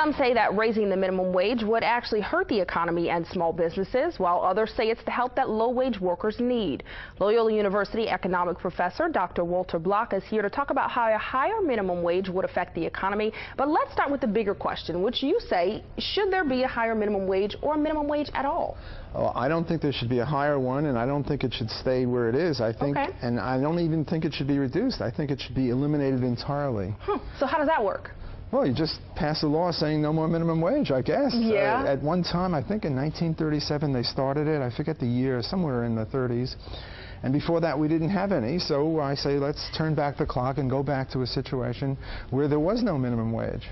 Some say that raising the minimum wage would actually hurt the economy and small businesses, while others say it's the help that low-wage workers need. Loyola University economic professor Dr. Walter Block is here to talk about how a higher minimum wage would affect the economy. But let's start with the bigger question, which you say, should there be a higher minimum wage or a minimum wage at all? Oh, I don't think there should be a higher one, and I don't think it should stay where it is. I think, and I don't even think it should be reduced. I think it should be eliminated entirely. So how does that work? Well, you just pass a law saying no more minimum wage, I guess. Yeah. At one time, I think in 1937 they started it. I forget the year, somewhere in the 30s. And before that, we didn't have any. So I say let's turn back the clock and go back to a situation where there was no minimum wage.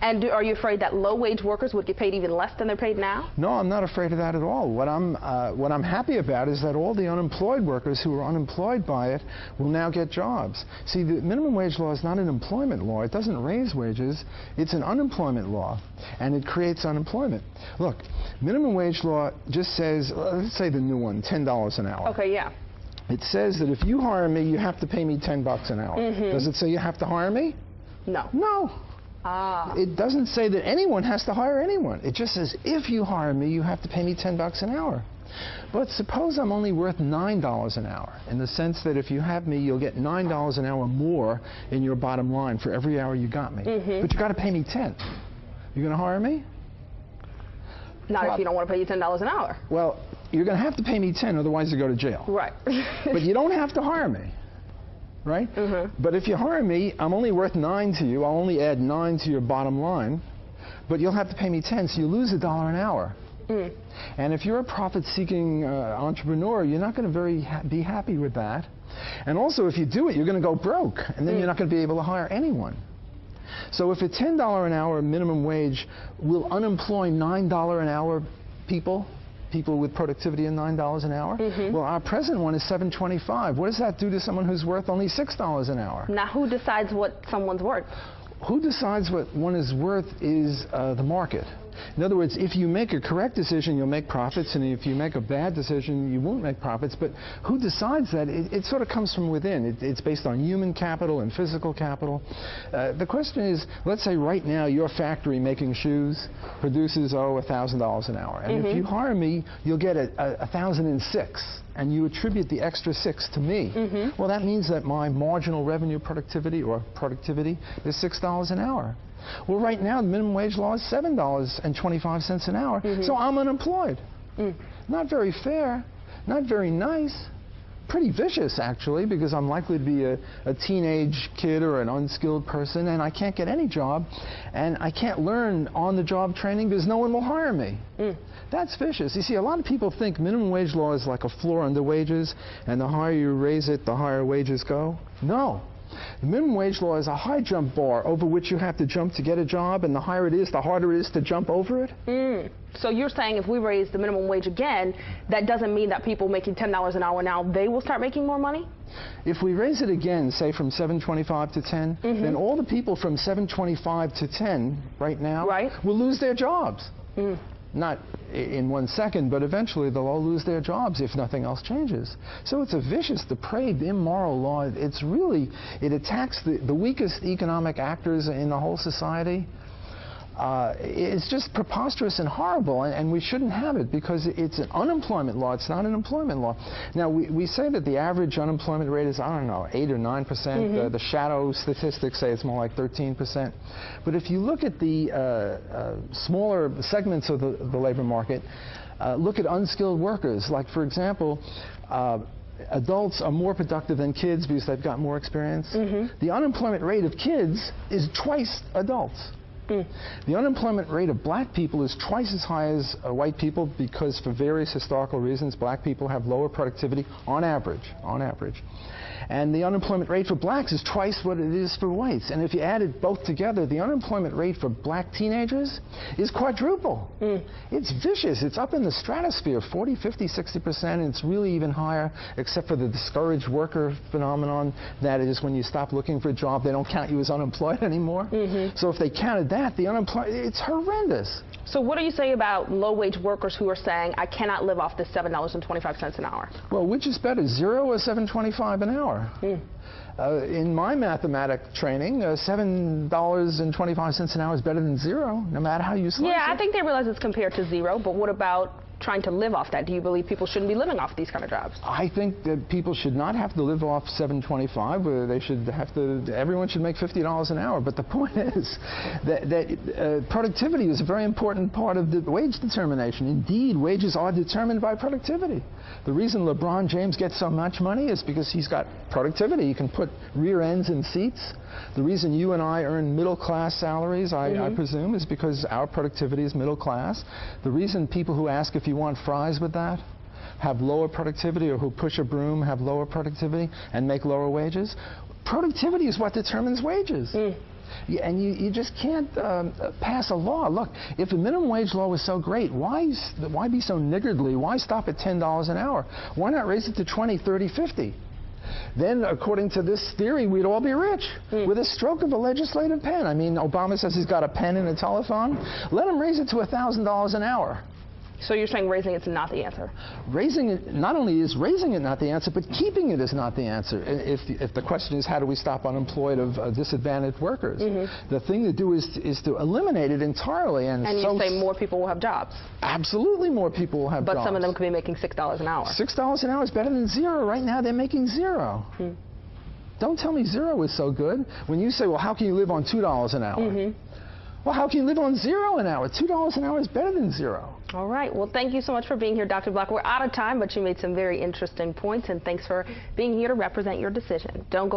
And are you afraid that low-wage workers would get paid even less than they're paid now? No, I'm not afraid of that at all. What I'm happy about is that all the unemployed workers who are unemployed by it will now get jobs. See, the minimum wage law is not an employment law. It doesn't raise wages. It's an unemployment law, and it creates unemployment. Look, minimum wage law just says, let's say the new one, $10 an hour. Okay, yeah. It says that if you hire me, you have to pay me $10 an hour. Does it say you have to hire me? No. No. Ah. It doesn't say that anyone has to hire anyone. It just says if you hire me, you have to pay me $10 an hour. But suppose I'm only worth $9 an hour, in the sense that if you have me, you'll get $9 an hour more in your bottom line for every hour you got me. But you got to pay me 10. You going to hire me? Not if you don't want to pay you $10 an hour. Well, you're going to have to pay me 10, otherwise you go to jail. Right. But you don't have to hire me, right? But if you hire me, I'm only worth 9 to you. I'll only add 9 to your bottom line, but you'll have to pay me 10, so you lose $1 an hour. And if you're a profit-seeking entrepreneur, you're not going to be happy with that. And also, if you do it, you're going to go broke, and then you're not going to be able to hire anyone. So if a $10 an hour minimum wage will unemploy $9 an hour people with productivity of $9 an hour, well, our present one is $7.25. What does that do to someone who's worth only $6 an hour? Now, who decides what someone's worth? Who decides what one is worth is the market. In other words, if you make a correct decision, you'll make profits, and if you make a bad decision, you won't make profits. But who decides that? It sort of comes from within. It's based on human capital and physical capital. The question is, let's say right now your factory making shoes produces, $1,000 an hour. And if you hire me, you'll get $1,006, and you attribute the extra 6 to me. Well, that means that my marginal revenue productivity is $6 an hour. Well, right now, the minimum wage law is $7.25 an hour, so I'm unemployed. Not very fair, not very nice, pretty vicious, actually, because I'm likely to be a teenage kid or an unskilled person, and I can't get any job, and I can't learn on-the-job training because no one will hire me. That's vicious. You see, a lot of people think minimum wage law is like a floor under wages, and the higher you raise it, the higher wages go. No. The minimum wage law is a high jump bar over which you have to jump to get a job, and the higher it is, the harder it is to jump over it. So you're saying if we raise the minimum wage again, that doesn't mean that people making $10 an hour now, they will start making more money? If we raise it again, say from $7.25 to $10, then all the people from $7.25 to $10 right now will lose their jobs. Not in 1 second, but eventually they'll all lose their jobs if nothing else changes. So it's a vicious, depraved, immoral law. It attacks the weakest economic actors in the whole society. It's just preposterous and horrible, and we shouldn't have it because it's an unemployment law. It's not an employment law. Now, we say that the average unemployment rate is, I don't know, 8 or 9%. The shadow statistics say it's more like 13%. But if you look at the smaller segments of the labor market, look at unskilled workers. Like, for example, adults are more productive than kids because they've got more experience. The unemployment rate of kids is twice adults. The unemployment rate of black people is twice as high as white people because for various historical reasons, black people have lower productivity on average. And the unemployment rate for blacks is twice what it is for whites. And if you add it both together, the unemployment rate for black teenagers is quadruple. It's vicious. It's up in the stratosphere, 40, 50, 60%, and it's really even higher, except for the discouraged worker phenomenon. That is, when you stop looking for a job, they don't count you as unemployed anymore. So if they counted that, the unemployment, it's horrendous. So what do you say about low-wage workers who are saying, I cannot live off this $7.25 an hour? Well, which is better, 0 or $7.25 an hour? In my mathematic training, $7.25 an hour is better than 0, no matter how you slice it. Yeah, I think they realize it's compared to 0, but what about trying to live off that? Do you believe people shouldn't be living off these kind of jobs? I think that people should not have to live off $7.25. They should have to. Everyone should make $50 an hour. But the point is that productivity is a very important part of the wage determination. Indeed, wages are determined by productivity. The reason LeBron James gets so much money is because he's got productivity. He can put rear ends in seats. The reason you and I earn middle-class salaries, I presume, is because our productivity is middle class. The reason people who ask if you want fries with that have lower productivity, or who push a broom have lower productivity and make lower wages, productivity is what determines wages. And you just can't pass a law. Look, if the minimum wage law was so great, why be so niggardly? Why stop at $10 an hour? Why not raise it to 20, 30, 50? Then, according to this theory, we'd all be rich with a stroke of a legislative pen. I mean, Obama says he's got a pen and a telephone. Let him raise it to $1,000 an hour. So you're saying raising it's not the answer? Raising it, not only is raising it not the answer, but keeping it is not the answer. If the question is how do we stop unemployed of disadvantaged workers, the thing to do is to eliminate it entirely. And you say more people will have jobs? Absolutely more people will have jobs. But some of them could be making $6 an hour. $6 an hour is better than 0. Right now they're making 0. Don't tell me 0 is so good. When you say, well, how can you live on $2 an hour? Well, how can you live on 0 an hour? $2 an hour is better than 0. All right. Well, thank you so much for being here, Dr. Block. We're out of time, but you made some very interesting points, and thanks for being here to represent your decision. Don't go